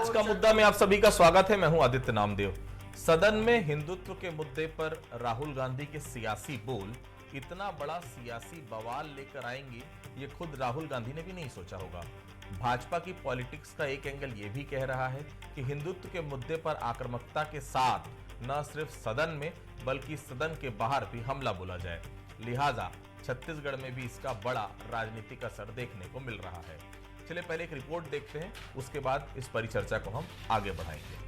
आज का मुद्दा में आप सभी का स्वागत है। मैं हूं आदित्य नामदेव। सदन में हिंदुत्व के मुद्दे पर राहुल गांधी के सियासी बोल इतना बड़ा सियासी बवाल लेकर आएंगे, ये खुद राहुल गांधी ने भी नहीं सोचा होगा। भाजपा की पॉलिटिक्स का एक एंगल ये भी कह रहा है कि हिंदुत्व के मुद्दे पर आक्रामकता के साथ न सिर्फ सदन में बल्कि सदन के बाहर भी हमला बोला जाए। लिहाजा छत्तीसगढ़ में भी इसका बड़ा राजनीतिक असर देखने को मिल रहा है। चलिए पहले एक रिपोर्ट देखते हैं, उसके बाद इस परिचर्चा को हम आगे बढ़ाएंगे।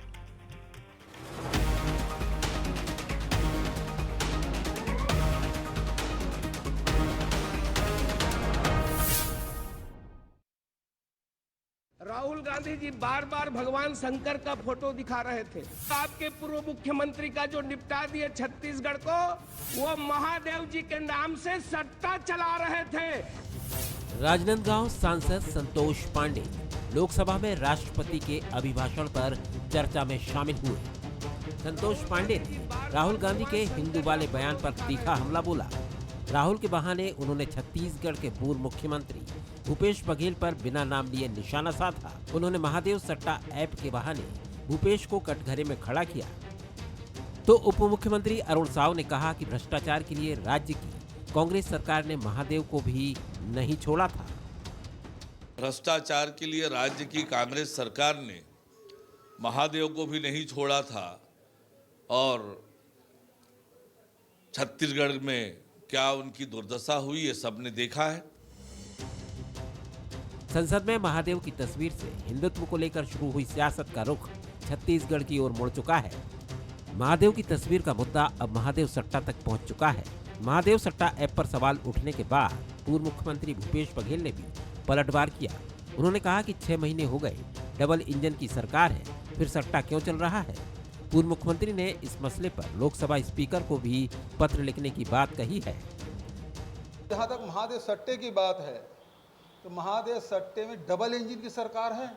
राहुल गांधी जी बार बार भगवान शंकर का फोटो दिखा रहे थे। आपके पूर्व मुख्यमंत्री का जो निपटा दिए छत्तीसगढ़ को, वो महादेव जी के नाम से सट्टा चला रहे थे। राजनांदगांव सांसद संतोष पांडे लोकसभा में राष्ट्रपति के अभिभाषण पर चर्चा में शामिल हुए। संतोष पांडे ने राहुल गांधी के हिंदू वाले बयान पर तीखा हमला बोला। राहुल के बहाने उन्होंने छत्तीसगढ़ के पूर्व मुख्यमंत्री भूपेश बघेल पर बिना नाम लिए निशाना साधा। उन्होंने महादेव सट्टा ऐप के बहाने भूपेश को कटघरे में खड़ा किया। तो उप मुख्यमंत्री अरुण साव ने कहा कि भ्रष्टाचार के लिए राज्य की कांग्रेस सरकार ने महादेव को भी नहीं छोड़ा था। भ्रष्टाचार के लिए राज्य की कांग्रेस सरकार ने महादेव को भी नहीं छोड़ा था और छत्तीसगढ़ में क्या उनकी दुर्दशा हुई ये सबने देखा है। संसद में महादेव की तस्वीर से हिंदुत्व को लेकर शुरू हुई सियासत का रुख छत्तीसगढ़ की ओर मुड़ चुका है। महादेव की तस्वीर का मुद्दा अब महादेव सट्टा तक पहुंच चुका है। महादेव सट्टा ऐप पर सवाल उठने के बाद पूर्व मुख्यमंत्री भूपेश बघेल ने भी पलटवार किया। उन्होंने कहा कि 6 महीने हो गए, डबल इंजन की सरकार है, फिर सट्टा क्यों चल रहा है। पूर्व मुख्यमंत्री ने इस मसले पर लोकसभा स्पीकर को भी पत्र लिखने की बात कही है। जहाँ तक महादेव सट्टे की बात है तो महादेव सट्टे में डबल इंजन की सरकार है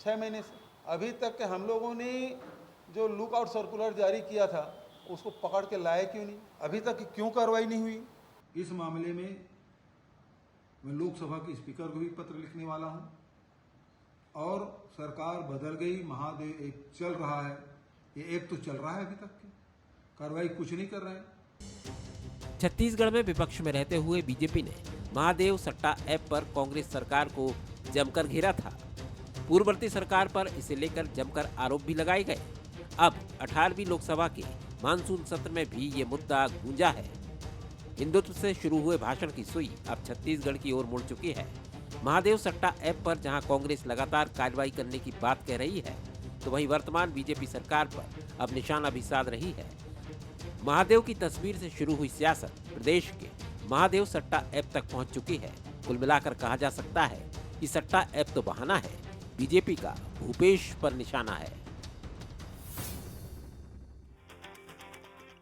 6 महीने से। अभी तक के हम लोगों ने जो लुकआउट सर्कुलर जारी किया था उसको पकड़ के लाए क्यों नहीं, अभी तक क्यों कार्रवाई नहीं हुई। इस मामले में मैं लोकसभा के स्पीकर को भी पत्र लिखने वाला हूं और सरकार बदल गई, महादेव ऐप चल रहा है, ये ऐप तो चल रहा है, अभी तक की कार्रवाई कुछ नहीं कर रहे हैं। छत्तीसगढ़ में विपक्ष में रहते हुए बीजेपी ने महादेव सट्टा ऐप पर कांग्रेस सरकार को जमकर घेरा था। पूर्ववर्ती सरकार पर इसे लेकर जमकर आरोप भी लगाए गए। अब 18वीं लोकसभा के मानसून सत्र में भी ये मुद्दा गूंजा है। हिंदुत्व से शुरू हुए भाषण की सुई अब छत्तीसगढ़ की ओर मुड़ चुकी है। महादेव सट्टा ऐप पर जहां कांग्रेस लगातार कार्रवाई करने की बात कह रही है, तो वहीं वर्तमान बीजेपी सरकार पर अब निशाना भी साध रही है। महादेव की तस्वीर से शुरू हुई सियासत प्रदेश के महादेव सट्टा ऐप तक पहुंच चुकी है। कुल मिलाकर कहा जा सकता है कि सट्टा ऐप तो बहाना है, बीजेपी का भूपेश पर निशाना है।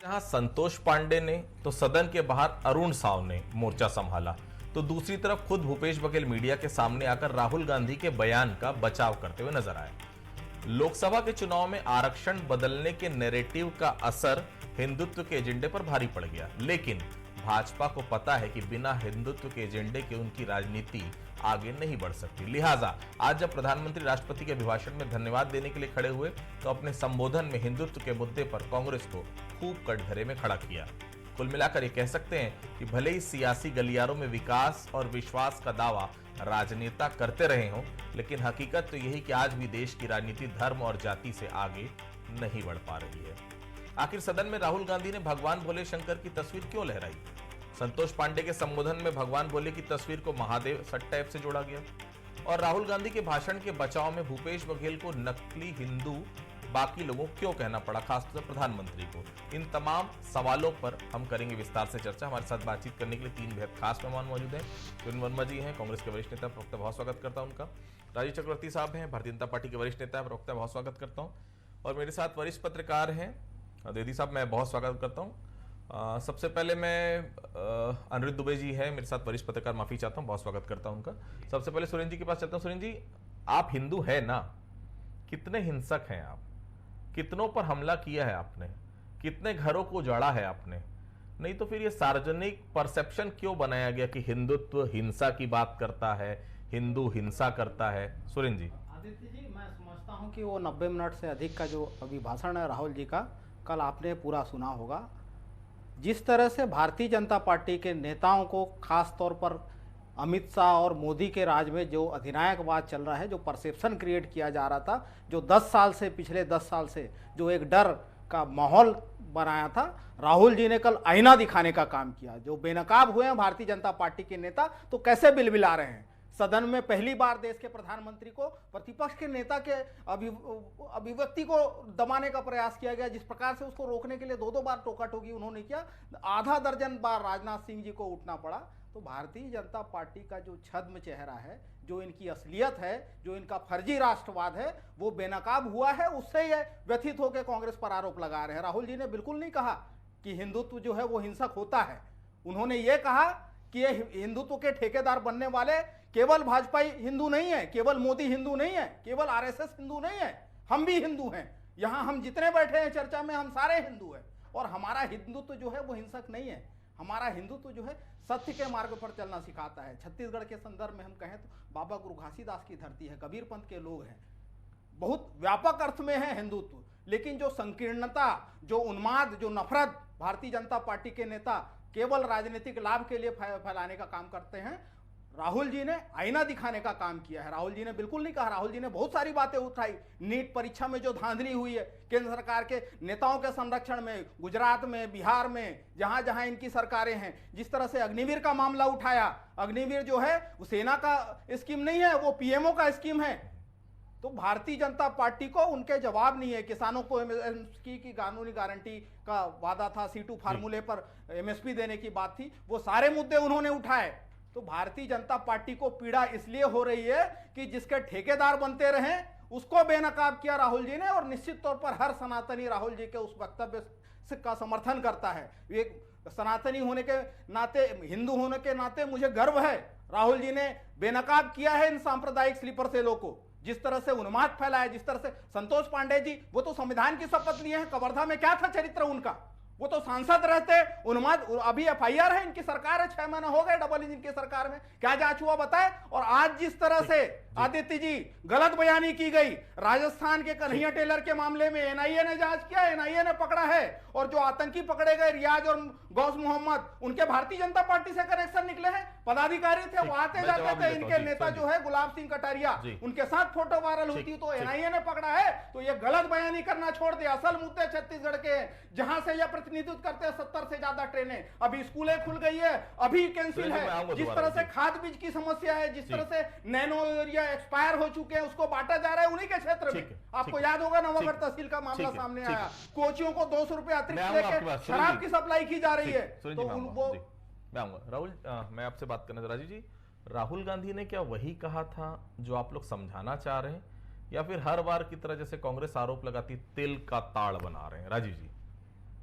जहां संतोष पांडे ने तो सदन के बाहर अरुण साव ने मोर्चा संभाला, तो दूसरी तरफ खुद भूपेश बघेल मीडिया के सामने आकर राहुल गांधी के बयान का बचाव करते हुए नजर आए। लोकसभा के चुनाव में आरक्षण बदलने के नैरेटिव का असर हिंदुत्व के एजेंडे पर भारी पड़ गया, लेकिन भाजपा को पता है कि बिना हिंदुत्व के एजेंडे के उनकी राजनीति आगे नहीं बढ़ सकती। लिहाजा आज जब प्रधानमंत्री राष्ट्रपति के अभिभाषण में धन्यवाद देने के लिए खड़े हुए, तो अपने संबोधन में हिंदुत्व के मुद्दे पर कांग्रेस को खूब कटघरे में खड़ा किया। कुल मिलाकर ये कह सकते हैं कि भले ही सियासी गलियारों में विकास और विश्वास का दावा राजनेता करते रहे हों, लेकिन हकीकत तो यही कि आज भी देश की राजनीति धर्म और जाति से आगे नहीं बढ़ पा रही है। आखिर सदन में राहुल गांधी ने भगवान भोले शंकर की तस्वीर क्यों लहराई? संतोष पांडे के संबोधन में भगवान भोले की तस्वीर को महादेव सट्टा ऐप से जोड़ा गया और राहुल गांधी के भाषण के बचाव में भूपेश बघेल को नकली हिंदू बाकी लोगों क्यों कहना पड़ा, खासतौर से प्रधानमंत्री को। इन तमाम सवालों पर हम करेंगे विस्तार से चर्चा। हमारे साथ बातचीत करने के लिए 3 बेहद खास मेहमान मौजूद हैं। किरण वर्मा जी हैं, कांग्रेस के वरिष्ठ नेता, प्रवक्ता, बहुत स्वागत करता हूं उनका। राजीव चक्रवर्ती साहब हैं, भारतीय जनता पार्टी के वरिष्ठ नेता, प्रवक्ता, बहुत स्वागत करता हूं। और मेरे साथ वरिष्ठ पत्रकार हैं द्विवेदी साहब, मैं बहुत स्वागत करता हूं। सबसे पहले मैं अनिरुद्ध दुबे जी हैं मेरे साथ, वरिष्ठ पत्रकार, माफी चाहता हूं, बहुत स्वागत करता हूं उनका। सबसे पहले सुरेंद्र जी के पास चलता हूं। सुरेंद्र जी, आप हिंदू है ना? कितने हिंसक हैं आप? कितनों पर हमला किया है आपने? कितने घरों को उजाड़ा है आपने? नहीं तो फिर ये सार्वजनिक परसेप्शन क्यों बनाया गया कि हिंदुत्व हिंसा की बात करता है, हिंदू हिंसा करता है? सुरेंद्र जी। आदित्य जी, मैं समझता समझता हूं कि वो 90 मिनट से अधिक का जो अभी भाषण है राहुल जी का, कल आपने पूरा सुना होगा। जिस तरह से भारतीय जनता पार्टी के नेताओं को, खास तौर पर अमित शाह और मोदी के राज में जो अधिनायकवाद चल रहा है, जो परसेप्शन क्रिएट किया जा रहा था, जो 10 साल से, पिछले 10 साल से जो एक डर का माहौल बनाया था, राहुल जी ने कल आईना दिखाने का काम किया। जो बेनकाब हुए हैं भारतीय जनता पार्टी के नेता, तो कैसे बिलबिला रहे हैं। सदन में पहली बार देश के प्रधानमंत्री को प्रतिपक्ष के नेता के अभिव्यक्ति को दबाने का प्रयास किया गया। जिस प्रकार से उसको रोकने के लिए 2-2 बार टोका टोकी उन्होंने किया, आधा दर्जन बार राजनाथ सिंह जी को उठना पड़ा। तो भारतीय जनता पार्टी का जो छद्म चेहरा है, जो इनकी असलियत है, जो इनका फर्जी राष्ट्रवाद है, वो बेनकाब हुआ है। उससे ये व्यथित होकर कांग्रेस पर आरोप लगा रहे हैं। राहुल जी ने बिल्कुल नहीं कहा कि हिंदुत्व जो है वो हिंसक होता है। उन्होंने ये कहा कि ये हिंदुत्व के ठेकेदार बनने वाले केवल भाजपा हिंदू नहीं है, केवल मोदी हिंदू नहीं है, केवल आरएसएस हिंदू नहीं है, हम भी हिंदू हैं। यहां हम जितने बैठे हैं चर्चा में, हम सारे हिंदू हैं। और हमारा हिंदुत्व जो है वो हिंसक नहीं है। हमारा हिंदुत्व जो है सत्य के मार्ग पर चलना सिखाता है। छत्तीसगढ़ के संदर्भ में हम कहें तो बाबा गुरु घासीदास की धरती है, कबीर पंथ के लोग हैं। बहुत व्यापक अर्थ में है हिंदुत्व, लेकिन जो संकीर्णता, जो उन्माद, जो नफरत भारतीय जनता पार्टी के नेता केवल राजनीतिक लाभ के लिए फैलाने का काम करते हैं, राहुल जी ने आईना दिखाने का काम किया है। राहुल जी ने बिल्कुल नहीं कहा। राहुल जी ने बहुत सारी बातें उठाई। नीट परीक्षा में जो धांधली हुई है केंद्र सरकार के नेताओं के संरक्षण में, गुजरात में, बिहार में, जहां जहां इनकी सरकारें हैं, जिस तरह से अग्निवीर का मामला उठाया। अग्निवीर जो है वो सेना का स्कीम नहीं है, वो पीएमओ का स्कीम है। तो भारतीय जनता पार्टी को उनके जवाब नहीं है। किसानों को एमएसपी की कानूनी गारंटी का वादा था, C2 फार्मूले पर एमएसपी देने की बात थी, वो सारे मुद्दे उन्होंने उठाए। तो भारतीय जनता पार्टी को पीड़ा इसलिए हो रही है कि जिसके ठेकेदार बनते रहे उसको बेनकाब किया राहुल जी ने। और निश्चित तौर पर हर सनातनी राहुल जी के उस वक्तव्य का समर्थन करता है। एक सनातनी होने के नाते, हिंदू होने के नाते मुझे गर्व है, राहुल जी ने बेनकाब किया है इन सांप्रदायिक स्लीपर सेलों को। जिस तरह से उन्माद फैलाया, जिस तरह से संतोष पांडे जी, वो तो संविधान की शपथ लिए हैं। कवर्धा में क्या था चरित्र उनका? वो तो सांसद रहते। उन्माद, अभी एफआईआर है, इनकी सरकार है, 6 महीने हो गए डबल इंजन की सरकार में, क्या जांच हुआ बताए। और आज जिस तरह से आदित्य जी गलत बयानी की गई, राजस्थान के कन्हैया टेलर के मामले में एनआईए ने जांच किया, एनआईए ने पकड़ा है। और जो आतंकी पकड़े गए रियाज और गौस मोहम्मद, उनके भारतीय जनता पार्टी से कनेक्शन निकले हैं, पदाधिकारी थे, वो आते जाते थे। इनके नेता जो है गुलाब सिंह कटारिया, उनके साथ फोटो वायरल होती तो एनआईए ने पकड़ा है। तो ये गलत बयानी करना छोड़ दे। असल मुद्दे छत्तीसगढ़ के हैं, जहां से यह प्रतिनिधित्व करते हैं 70 से ज्यादा ट्रेनें। अभी स्कूलें खुल गई है, अभी कैंसिल है। जिस तरह से खाद बीज की समस्या है, जिस तरह से नैनो यूरिया एक्सपायर हो चुके हैं, उसको बांटा जा रहा है उन्हीं के क्षेत्र में। आपको याद होगा नवागढ़ तहसील का मामला सामने आया, कोचियों को 200 रुपए अतिरिक्त लेके शराब की सप्लाई की जा रही है। तो वो मैं आऊंगा राहुल, मैं आपसे बात करना, राजीव जी, राहुल गांधी ने क्या वही कहा था जो आप लोग समझाना चाह रहे हैं, या फिर हर बार की तरह जैसे कांग्रेस आरोप लगाती तिल का ताड़ बना रहे हैं? राजीव जी,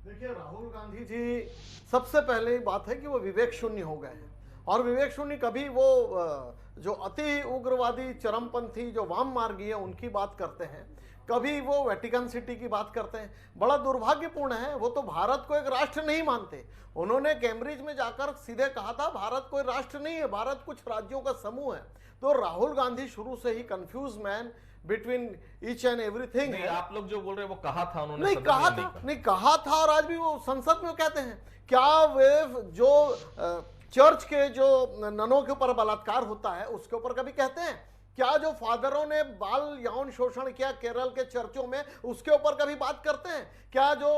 देखिए, राहुल गांधी जी, सबसे पहले बात है कि वो विवेक शून्य हो गए हैं। और विवेक शून्य कभी वो जो अति उग्रवादी चरमपंथी जो वाम मार्गी है उनकी बात करते हैं, कभी वो वेटिकन सिटी की बात करते हैं। बड़ा दुर्भाग्यपूर्ण है, वो तो भारत को एक राष्ट्र नहीं मानते। उन्होंने कैम्ब्रिज में जाकर सीधे कहा था भारत कोई राष्ट्र नहीं है, भारत कुछ राज्यों का समूह है। तो राहुल गांधी शुरू से ही confuse man between each and everything है। आप लोग जो बोल रहे हैं वो कहा था उन्होंने, नहीं कहा था, और आज भी वो संसद में कहते हैं। क्या वे जो चर्च के जो ननों के ऊपर बलात्कार होता है उसके ऊपर कभी कहते हैं? क्या जो फादरों ने बाल यौन शोषण किया केरल के चर्चों में उसके ऊपर कभी बात करते हैं? क्या जो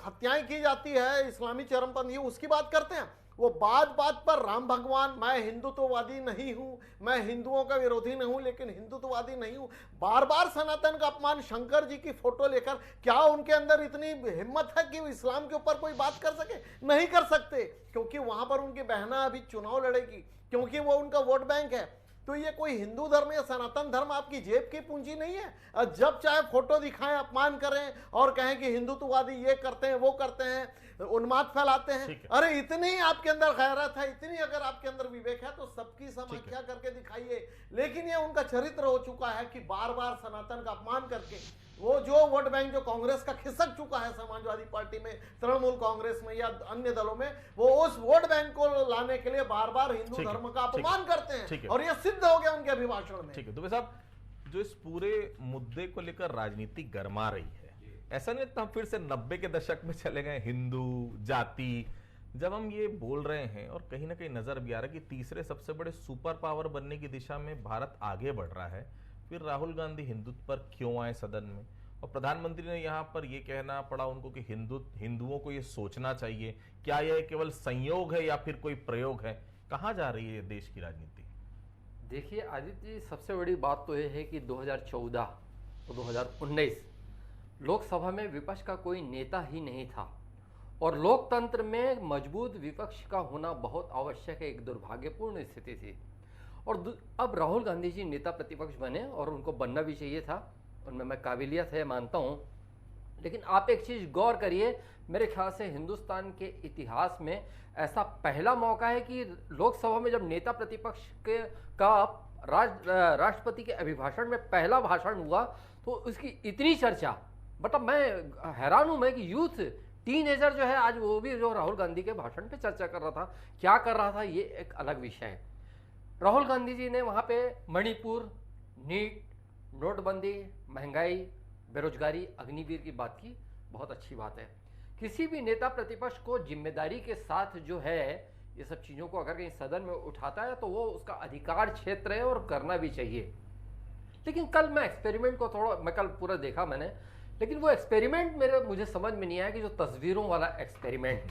हत्याएं की जाती है इस्लामी चरमपंथी उसकी बात करते हैं? वो बात बात पर राम भगवान, मैं हिंदुत्ववादी नहीं हूं, मैं हिंदुओं का विरोधी नहीं हूं, लेकिन हिंदुत्ववादी नहीं हूं, बार बार सनातन का अपमान, शंकर जी की फोटो लेकर। क्या उनके अंदर इतनी हिम्मत है कि वो इस्लाम के ऊपर कोई बात कर सके? नहीं कर सकते, क्योंकि वहां पर उनकी बहना अभी चुनाव लड़ेगी, क्योंकि वो उनका वोट बैंक है। तो ये कोई हिंदू धर्म या सनातन धर्म आपकी जेब की पूंजी नहीं है। जब चाहे फोटो दिखाएं, अपमान करें और कहें कि हिंदुत्ववादी ये करते हैं, वो करते हैं, उन्माद फैलाते हैं। अरे इतनी आपके अंदर गैरत है, इतनी अगर आपके अंदर विवेक है तो सबकी समीक्षा करके दिखाइए। लेकिन ये उनका चरित्र हो चुका है कि बार बार सनातन का अपमान करके वो जो वोट बैंक जो कांग्रेस का खिसक चुका है समाजवादी पार्टी में, तृणमूल कांग्रेस में या अन्य दलों में, वो उस वोट बैंक को लाने के लिए बार बार हिंदू धर्म का अपमान करते हैं। और ये सिद्ध हो गया उनके अभिभाषण में। ठीक है दुबे साहब, जो इस पूरे मुद्दे को लेकर राजनीति गरमा रही है, ऐसा नहीं लगता हम फिर से 90 के दशक में चले गए? हिंदू जाति जब हम ये बोल रहे हैं और कहीं ना कहीं नजर भी आ रहा है कि तीसरे सबसे बड़े सुपर पावर बनने की दिशा में भारत आगे बढ़ रहा है, फिर राहुल गांधी हिंदुत्व पर क्यों आए सदन में? और प्रधानमंत्री ने यहाँ पर ये कहना पड़ा उनको कि हिंदुओं को ये सोचना चाहिए। क्या यह केवल संयोग है या फिर कोई प्रयोग है? कहाँ जा रही है देश की राजनीति? देखिए आदित्य जी, सबसे बड़ी बात तो ये है कि 2014 और 2019 लोकसभा में विपक्ष का कोई नेता ही नहीं था और लोकतंत्र में मजबूत विपक्ष का होना बहुत आवश्यक है। एक दुर्भाग्यपूर्ण स्थिति थी और अब राहुल गांधी जी नेता प्रतिपक्ष बने और उनको बनना भी चाहिए था, उनमें मैं काबिलियत है मानता हूँ। लेकिन आप एक चीज़ गौर करिए, मेरे ख्याल से हिंदुस्तान के इतिहास में ऐसा पहला मौका है कि लोकसभा में जब नेता प्रतिपक्ष का राष्ट्रपति के अभिभाषण में पहला भाषण हुआ तो उसकी इतनी चर्चा, मतलब मैं हैरान हूं मैं कि यूथ टीनेजर जो है आज वो भी जो राहुल गांधी के भाषण पे चर्चा कर रहा था। क्या कर रहा था ये एक अलग विषय है। राहुल गांधी जी ने वहाँ पे मणिपुर, नीट, नोटबंदी, महंगाई, बेरोजगारी, अग्निवीर की बात की, बहुत अच्छी बात है। किसी भी नेता प्रतिपक्ष को जिम्मेदारी के साथ जो है ये सब चीज़ों को अगर कहीं सदन में उठाता है तो वो उसका अधिकार क्षेत्र है और करना भी चाहिए। लेकिन कल मैं एक्सपेरिमेंट को मैं कल पूरा देखा मैंने, लेकिन वो एक्सपेरिमेंट मुझे समझ में नहीं आया कि जो तस्वीरों वाला एक्सपेरिमेंट है,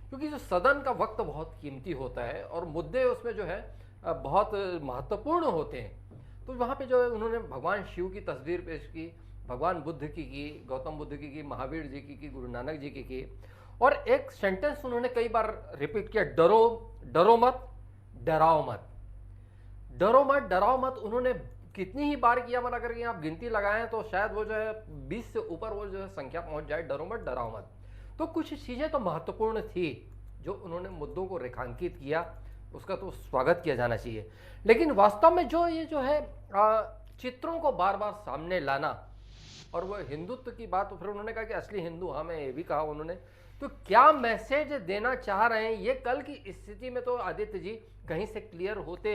क्योंकि जो सदन का वक्त बहुत कीमती होता है और मुद्दे उसमें जो है बहुत महत्वपूर्ण होते हैं। तो वहाँ पे जो है उन्होंने भगवान शिव की तस्वीर पेश की, भगवान बुद्ध की, गौतम बुद्ध की, महावीर जी की, गुरु नानक जी की, और एक सेंटेंस उन्होंने कई बार रिपीट किया, डरो मत, डराओ मत, डरो मत, डराओ मत। उन्होंने कितनी ही बार किया, मतलब अगर आप गिनती लगाएं तो शायद वो जो है 20 से ऊपर वो जो है संख्या पहुंच जाए, डरो मत, डराओ मत। तो कुछ चीजें तो महत्वपूर्ण थी जो उन्होंने मुद्दों को रेखांकित किया, उसका तो स्वागत किया जाना चाहिए। लेकिन वास्तव में जो ये जो है चित्रों को बार बार सामने लाना और वो हिंदुत्व की बात, तो फिर उन्होंने कहा कि असली हिंदू हम हैं, ये भी कहा उन्होंने। तो क्या मैसेज देना चाह रहे हैं ये कल की स्थिति में तो आदित्य जी कहीं से क्लियर होते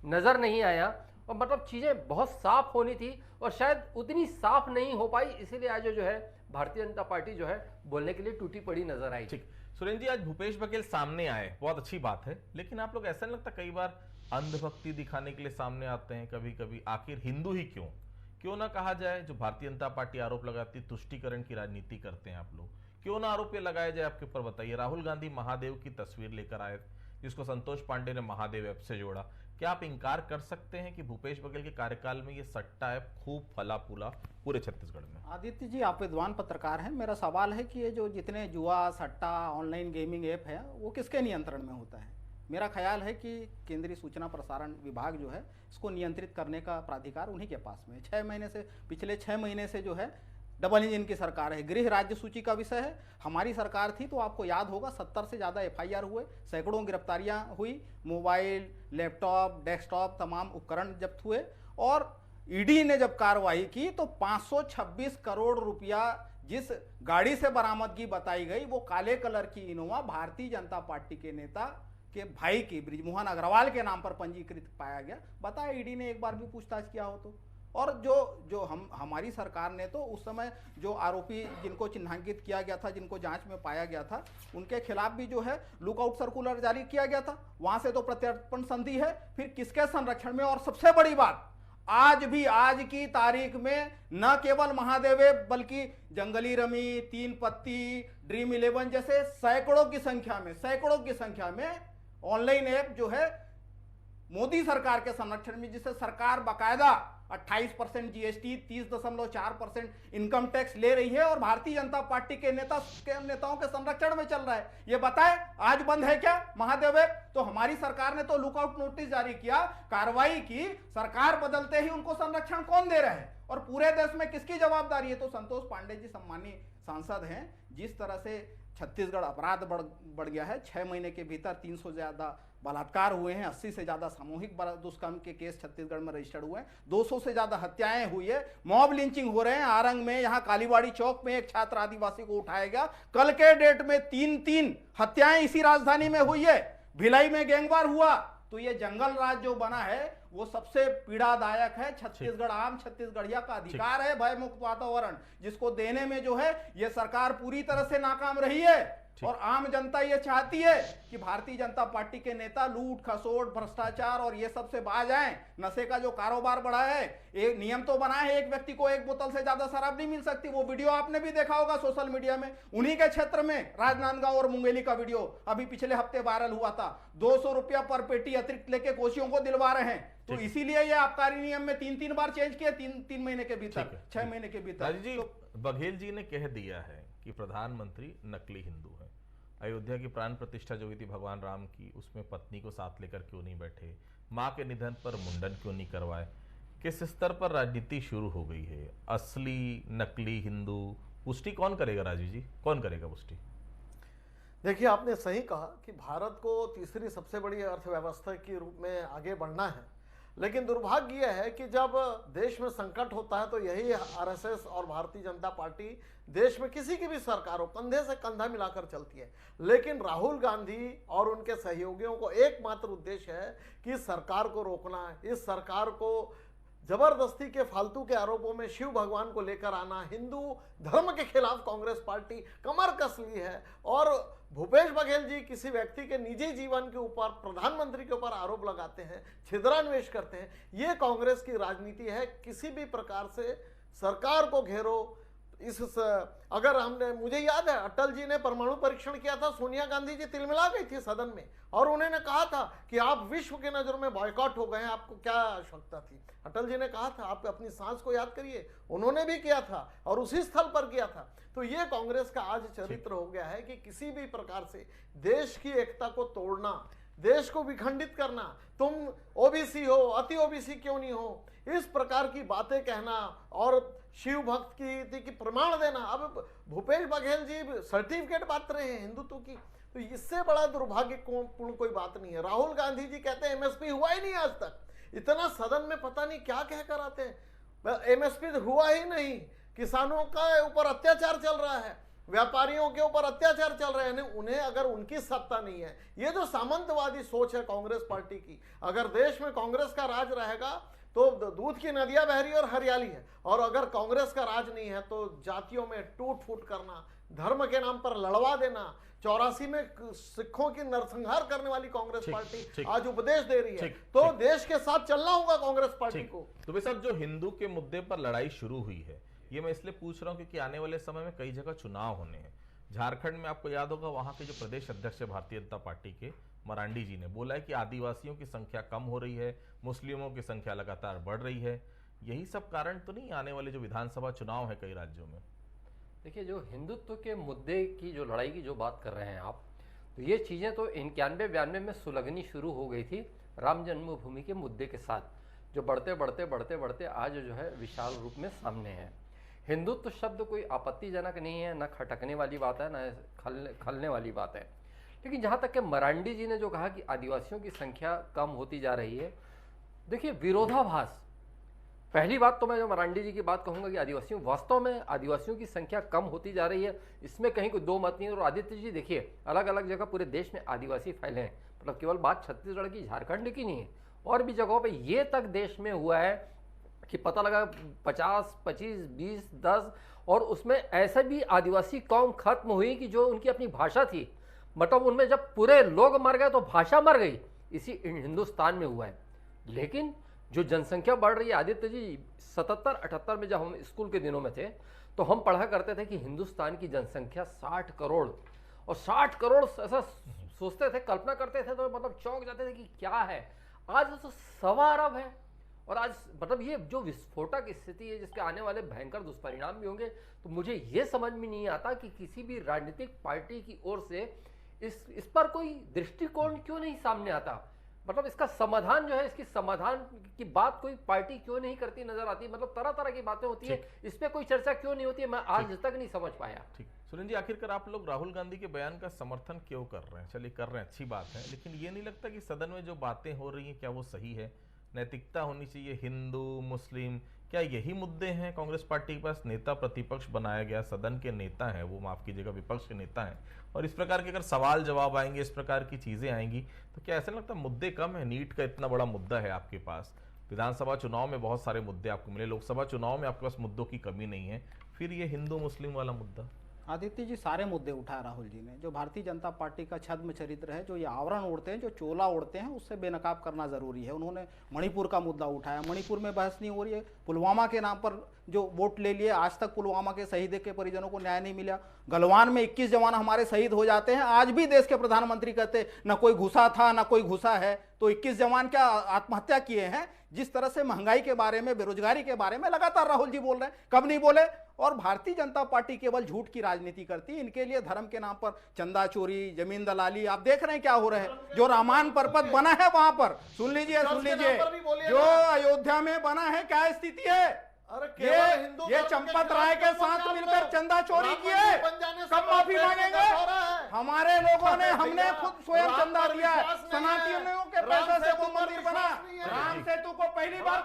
नजर नहीं आया। और मतलब चीजें बहुत साफ होनी थी और शायद उतनी साफ नहीं हो पाई, इसीलिए आज जो है भारतीय जनता पार्टी जो है बोलने के लिए टूटी पड़ी नजर आई। ठीक, सुरेंद्र जी, आज भूपेश बघेल सामने आए, बहुत अच्छी बात है, लेकिन आप लोग ऐसा नहीं लगता कई बार अंधभक्ति दिखाने के लिए सामने आते हैं कभी कभी? आखिर हिंदू ही क्यों ना कहा जाए? जो भारतीय जनता पार्टी आरोप लगाती है तुष्टीकरण की राजनीति करते हैं आप लोग, क्यों ना आरोप ये लगाया जाए आपके ऊपर? बताइए। राहुल गांधी महादेव की तस्वीर लेकर आए जिसको संतोष पांडे ने महादेव ऐप से जोड़ा। क्या आप इंकार कर सकते हैं कि भूपेश बघेल के कार्यकाल में ये सट्टा ऐप खूब फला फूला पूरे छत्तीसगढ़ में? आदित्य जी, आप विद्वान पत्रकार हैं, मेरा सवाल है कि ये जो जितने जुआ, सट्टा, ऑनलाइन गेमिंग ऐप है वो किसके नियंत्रण में होता है? मेरा ख्याल है कि केंद्रीय सूचना प्रसारण विभाग जो है इसको नियंत्रित करने का प्राधिकार उन्हीं के पास में है। पिछले 6 महीने से जो है डबल इंजन की सरकार है। गृह राज्य सूची का विषय है। हमारी सरकार थी तो आपको याद होगा 70 से ज़्यादा FIR हुए, सैकड़ों गिरफ्तारियां हुई, मोबाइल, लैपटॉप, डेस्कटॉप तमाम उपकरण जब्त हुए और ईडी ने जब कार्रवाई की तो 526 करोड़ रुपया जिस गाड़ी से बरामदगी बताई गई वो काले कलर की इनोवा भारतीय जनता पार्टी के नेता के भाई की बृजमोहन अग्रवाल के नाम पर पंजीकृत पाया गया। बताया ईडी ने एक बार भी पूछताछ किया हो तो। और जो हमारी सरकार ने तो उस समय जो आरोपी जिनको चिन्हांकित किया गया था, जिनको जांच में पाया गया था, उनके खिलाफ भी जो है लुकआउट सर्कुलर जारी किया गया था। वहां से तो प्रत्यर्पण संधि है, फिर किसके संरक्षण में? और सबसे बड़ी बात, आज भी आज की तारीख में न केवल महादेव बल्कि जंगली रमी, तीन पत्ती, ड्रीम 11 जैसे सैकड़ों की संख्या में ऑनलाइन ऐप जो है मोदी सरकार के संरक्षण में, जिसे सरकार बाकायदा 28% GST, 30.4% इनकम टैक्स ले रही है और भारतीय जनता पार्टी के नेताओं के संरक्षण में चल रहा है। ये बताएं आज बंद है क्या महादेव ऐप? तो हमारी सरकार ने तो लुकआउट नोटिस जारी किया, कार्रवाई की, सरकार बदलते ही उनको संरक्षण कौन दे रहा है? और पूरे देश में किसकी जवाबदारी है? तो संतोष पांडे जी सम्मानीय सांसद हैं। जिस तरह से छत्तीसगढ़ अपराध बढ़ गया है, 6 महीने के भीतर 300 से ज्यादा बलात्कार हुए हैं, 80 से ज्यादा सामूहिक दुष्कर्म के केस छत्तीसगढ़ में रजिस्टर्ड हुए हैं, 200 से ज्यादा हत्याएं हुई है, मॉब लिंचिंग हो रहे हैं। आरंग में, यहाँ कालीबाड़ी चौक में एक छात्र आदिवासी को उठाया गया। कल के डेट में 3 हत्याएं इसी राजधानी में हुई है। भिलाई में गैंगवार हुआ। तो ये जंगल राज जो बना है वो सबसे पीड़ादायक है। छत्तीसगढ़ आम छत्तीसगढ़िया का अधिकार है भय मुक्त वातावरण, जिसको देने में जो है ये सरकार पूरी तरह से नाकाम रही है। और आम जनता ये चाहती है कि भारतीय जनता पार्टी के नेता लूट खसोट भ्रष्टाचार और ये सब से बाज आए। नशे का जो कारोबार बढ़ा है, एक नियम तो बना है, एक व्यक्ति को एक बोतल से ज्यादा शराब नहीं मिल सकती। वो वीडियो आपने भी देखा होगा सोशल मीडिया में, उन्हीं के क्षेत्र में राजनांदगांव और मुंगेली का वीडियो अभी पिछले हफ्ते वायरल हुआ था। 200 रुपया पर पेटी अतिरिक्त लेके कोशियों को दिलवा रहे हैं। तो इसीलिए ये आबकारी नियम में 3-3 बार चेंज किया, 3 महीने के भीतर, 6 महीने के भीतर। जी बघेल जी ने कह दिया है कि प्रधानमंत्री नकली हिंदू है। अयोध्या की प्राण प्रतिष्ठा जो हुई थी भगवान राम की, उसमें पत्नी को साथ लेकर क्यों नहीं बैठे? मां के निधन पर मुंडन क्यों नहीं करवाए? किस स्तर पर राजनीति शुरू हो गई है? असली नकली हिंदू पुष्टि कौन करेगा? राजीव जी, कौन करेगा पुष्टि? देखिए, आपने सही कहा कि भारत को तीसरी सबसे बड़ी अर्थव्यवस्था के रूप में आगे बढ़ना है, लेकिन दुर्भाग्य यह है कि जब देश में संकट होता है तो यही आरएसएस और भारतीय जनता पार्टी देश में किसी की भी सरकार हो कंधे से कंधा मिलाकर चलती है। लेकिन राहुल गांधी और उनके सहयोगियों को एकमात्र उद्देश्य है कि सरकार को रोकना, इस सरकार को जबरदस्ती के फालतू के आरोपों में शिव भगवान को लेकर आना, हिंदू धर्म के खिलाफ कांग्रेस पार्टी कमर कस ली है। और भूपेश बघेल जी किसी व्यक्ति के निजी जीवन के ऊपर, प्रधानमंत्री के ऊपर आरोप लगाते हैं, छिद्रान्वेष करते हैं। ये कांग्रेस की राजनीति है। किसी भी प्रकार से सरकार को घेरो। अगर हमने, मुझे याद है अटल जी ने परमाणु परीक्षण किया था, सोनिया गांधी जी तिलमिला गई थी सदन में और उन्होंने कहा था कि आप विश्व की नजर में बॉयकॉट हो गए हैं, आपको क्या आवश्यकता थी? अटल जी ने कहा था आप अपनी सांस को याद करिए, उन्होंने भी किया था और उसी स्थल पर किया था। तो ये कांग्रेस का आज चरित्र हो गया है कि किसी भी प्रकार से देश की एकता को तोड़ना, देश को विखंडित करना, तुम ओबीसी हो, अति ओबीसी क्यों नहीं हो, इस प्रकार की बातें कहना और शिव भक्त की प्रमाण देना। अब भूपेश बघेल जी सर्टिफिकेट पात्र हैं हिंदुत्व की, तो इससे बड़ा दुर्भाग्यपूर्ण कोई बात नहीं है। राहुल गांधी जी कहते हैं एमएसपी हुआ ही नहीं आज तक। इतना सदन में पता नहीं क्या कहकर आते हैं, एमएसपी हुआ ही नहीं। किसानों का ऊपर अत्याचार चल रहा है, व्यापारियों के ऊपर अत्याचार चल रहे हैं। उन्हें अगर उनकी सत्ता नहीं है, ये जो सामंतवादी सोच है कांग्रेस पार्टी की, अगर देश में कांग्रेस का राज रहेगा तो दूध की नदियां बह रही और हरियाली है। और अगर कांग्रेस का राज नहीं है तो जातियों में टूट फूट करना, धर्म के नाम पर लड़वा देना, 84 में सिखों की नरसंहार करने वाली कांग्रेस पार्टी आज उपदेश दे रही है। तो देश के साथ चलना होगा कांग्रेस पार्टी को। तो भाई साहब, जो हिंदू के मुद्दे पर लड़ाई शुरू हुई है, ये मैं इसलिए पूछ रहा हूं क्योंकि आने वाले समय में कई जगह चुनाव होने हैं। झारखंड में आपको याद होगा, वहां के जो प्रदेश अध्यक्ष है भारतीय जनता पार्टी के, मरांडी जी ने बोला है कि आदिवासियों की संख्या कम हो रही है, मुस्लिमों की संख्या लगातार बढ़ रही है। यही सब कारण तो नहीं आने वाले जो विधानसभा चुनाव है कई राज्यों में? देखिए, जो हिंदुत्व के मुद्दे की जो लड़ाई की जो बात कर रहे हैं आप, तो ये चीज़ें तो 91-92 में सुलगनी शुरू हो गई थी राम जन्मभूमि के मुद्दे के साथ, जो बढ़ते बढ़ते आज जो है विशाल रूप में सामने है। हिंदुत्व शब्द कोई आपत्तिजनक नहीं है, न खटकने वाली बात है, न खलने वाली बात है। लेकिन जहाँ तक कि मरांडी जी ने जो कहा कि आदिवासियों की संख्या कम होती जा रही है, देखिए विरोधाभास। पहली बात तो मैं जो मरांडी जी की बात कहूँगा कि आदिवासियों, वास्तव में आदिवासियों की संख्या कम होती जा रही है, इसमें कहीं कोई दो मत नहीं है। और आदित्य जी देखिए, अलग अलग जगह पूरे देश में आदिवासी फैले हैं, मतलब केवल बात छत्तीसगढ़ की, झारखंड की नहीं है, और भी जगहों पर ये तक देश में हुआ है कि पता लगा 50, 25, 20, 10, और उसमें ऐसे भी आदिवासी कौम खत्म हुई कि जो उनकी अपनी भाषा थी, मतलब उनमें जब पूरे लोग मर गए तो भाषा मर गई। इसी हिंदुस्तान में हुआ है। लेकिन जो जनसंख्या बढ़ रही है, आदित्य जी 77-78 में जब हम स्कूल के दिनों में थे तो हम पढ़ा करते थे कि हिंदुस्तान की जनसंख्या 60 करोड़, और 60 करोड़ ऐसा सोचते थे, कल्पना करते थे तो मतलब चौंक जाते थे कि क्या है। आज तो 1.25 अरब है, और आज मतलब ये जो विस्फोटक स्थिति है जिसके आने वाले भयंकर दुष्परिणाम भी होंगे। तो मुझे ये समझ में नहीं आता कि किसी भी राजनीतिक पार्टी की ओर से इस पर कोई दृष्टिकोण क्यों नहीं सामने आता। मतलब इसका समाधान जो है, इसकी समाधान की बात कोई पार्टी क्यों नहीं करती नजर आती। मतलब तरह तरह की बातें होती है, इस पे कोई चर्चा क्यों नहीं होती है, मैं आज तक नहीं समझ पाया। ठीक, सुरेंद्र जी, आखिरकार आप लोग राहुल गांधी के बयान का समर्थन क्यों कर रहे हैं? चलिए कर रहे हैं, अच्छी बात है, लेकिन ये नहीं लगता कि सदन में जो बातें हो रही हैं क्या वो सही है? नैतिकता होनी चाहिए, हिंदू मुस्लिम, क्या यही मुद्दे हैं कांग्रेस पार्टी के पास? नेता प्रतिपक्ष बनाया गया, सदन के नेता हैं वो, माफ कीजिएगा विपक्ष के नेता हैं, और इस प्रकार के अगर सवाल जवाब आएंगे, इस प्रकार की चीजें आएंगी, तो क्या ऐसा लगता है मुद्दे कम है? नीट का इतना बड़ा मुद्दा है आपके पास, विधानसभा चुनाव में बहुत सारे मुद्दे आपको मिले, लोकसभा चुनाव में आपके पास मुद्दों की कमी नहीं है, फिर ये हिंदू मुस्लिम वाला मुद्दा? आदित्य जी, सारे मुद्दे उठाए राहुल जी ने। जो भारतीय जनता पार्टी का छद्म चरित्र है, जो ये आवरण ओढ़ते हैं, जो चोला ओढ़ते हैं, उससे बेनकाब करना जरूरी है। उन्होंने मणिपुर का मुद्दा उठाया, मणिपुर में बहस नहीं हो रही है। पुलवामा के नाम पर जो वोट ले लिए, आज तक पुलवामा के शहीद के परिजनों को न्याय नहीं मिला। गलवान में 21 जवान हमारे शहीद हो जाते हैं, आज भी देश के प्रधानमंत्री कहते न कोई घुसा था न कोई घुसा है, तो 21 जवान क्या आत्महत्या किए हैं? जिस तरह से महंगाई के बारे में, बेरोजगारी के बारे में लगातार राहुल जी बोल रहे हैं, कब नहीं बोले? और भारतीय जनता पार्टी केवल झूठ की राजनीति करती है। इनके लिए धर्म के नाम पर चंदा चोरी, जमीन दलाली, आप देख रहे हैं क्या हो रहा है। जो रामायण पर्वत बना है वहां पर, सुन लीजिए, जो अयोध्या में बना है, क्या स्थिति है? ये चंपत राय के साथ मिलकर चंदा चोरी किए, कब माफी मांगेंगे? हमारे लोगों ने, हमने खुद स्वयं चंदा दिया, सनातनियों के पैसे से वो मंदिर बना। राम सेतु को पहली बार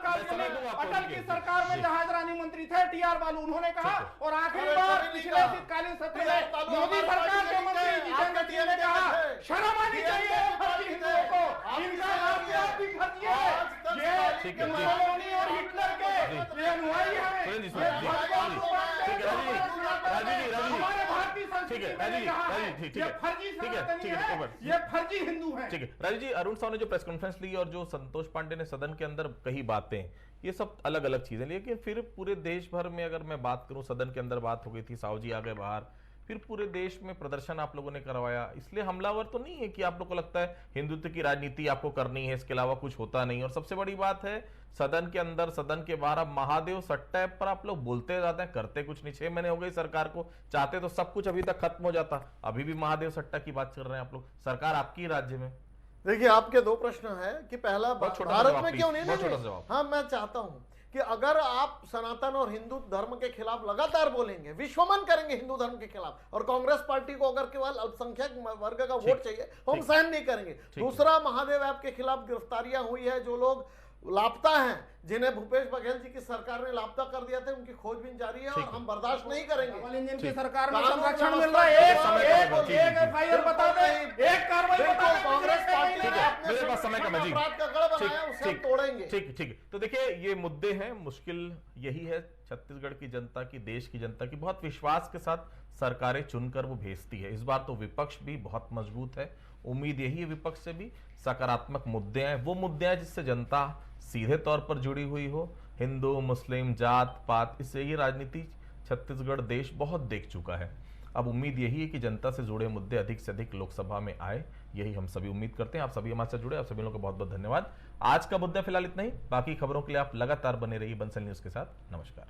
अटल की सरकार में जहाज रानी मंत्री थे टीआर बालू, उन्होंने कहा, और आखिरी बार पिछले शीतकालीन सत्र में मोदी सरकार के मंत्री जितेंद्र सिंह ने कहा, शर्म आनी चाहिए हिंदुओं को, इनका नाम भी फर्जी है। ये मुसोलिनी और हिटलर के अनुयायी फर्जी हिंदू हैं। ठीक है राजीव जी, अरुण साहब ने जो प्रेस कॉन्फ्रेंस ली और जो संतोष पांडे ने सदन के अंदर कही बातें, ये सब अलग अलग चीजें, लेकिन फिर पूरे देश भर में अगर मैं बात करूं, सदन के अंदर बात हो गई थी, साहू जी आ गए बाहर, फिर पूरे देश में प्रदर्शन आप लोगों ने करवाया, इसलिए हमलावर तो नहीं है कि आप लोग को लगता है हिंदुत्व की राजनीति आपको करनी है, इसके अलावा कुछ होता नहीं। और सबसे बड़ी बात है, सदन के अंदर, सदन के बाहर अब महादेव सट्टा ऐप पर आप लोग बोलते जाते हैं, करते कुछ नहीं। 6 महीने हो गए सरकार को, चाहते तो सब कुछ अभी तक खत्म हो जाता, अभी भी महादेव सट्टा की बात कर रहे हैं आप लोग। सरकार आपकी राज्य में। देखिए, आपके 2 प्रश्न है कि पहला, भारत में क्यों नहीं? हाँ, मैं चाहता हूं कि अगर आप सनातन और हिंदू धर्म के खिलाफ लगातार बोलेंगे, विश्वमन करेंगे हिंदू धर्म के खिलाफ, और कांग्रेस पार्टी को अगर केवल अल्पसंख्यक वर्ग का वोट चाहिए, हम सहन नहीं करेंगे। दूसरा, महादेव ऐप के खिलाफ गिरफ्तारियां हुई है, जो लोग लापता हैं, जिन्हें भूपेश बघेल जी की सरकार ने लापता कर दिया था, उनकी खोजबीन जारी है और हम बर्दाश्त नहीं करेंगे। इंजन की सरकार में संरक्षण मिल रहा है, एक एफआईआर बता दे, एक कार्रवाई बता दे। कांग्रेस पार्टी मेरे पास समय कम है जी, अपराध का गढ़ बनाया, उसे हम तोड़ेंगे। ठीक। तो देखिए, ये मुद्दे हैं, मुश्किल यही है, छत्तीसगढ़ की जनता की, देश की जनता की बहुत विश्वास के साथ सरकारें चुनकर वो भेजती है। इस बार तो विपक्ष भी बहुत मजबूत है, उम्मीद यही है विपक्ष से भी सकारात्मक मुद्दे हैं, वो मुद्दे हैं जिससे जनता सीधे तौर पर जुड़ी हुई हो। हिंदू मुस्लिम जात पात, इससे ये राजनीति छत्तीसगढ़ देश बहुत देख चुका है। अब उम्मीद यही है कि जनता से जुड़े मुद्दे अधिक से अधिक लोकसभा में आए, यही हम सभी उम्मीद करते हैं। आप सभी हमारे साथ जुड़े, आप सभी लोगों का बहुत बहुत धन्यवाद। आज का मुद्दा फिलहाल इतना ही, बाकी खबरों के लिए आप लगातार बने रहिए बंसल न्यूज के साथ। नमस्कार।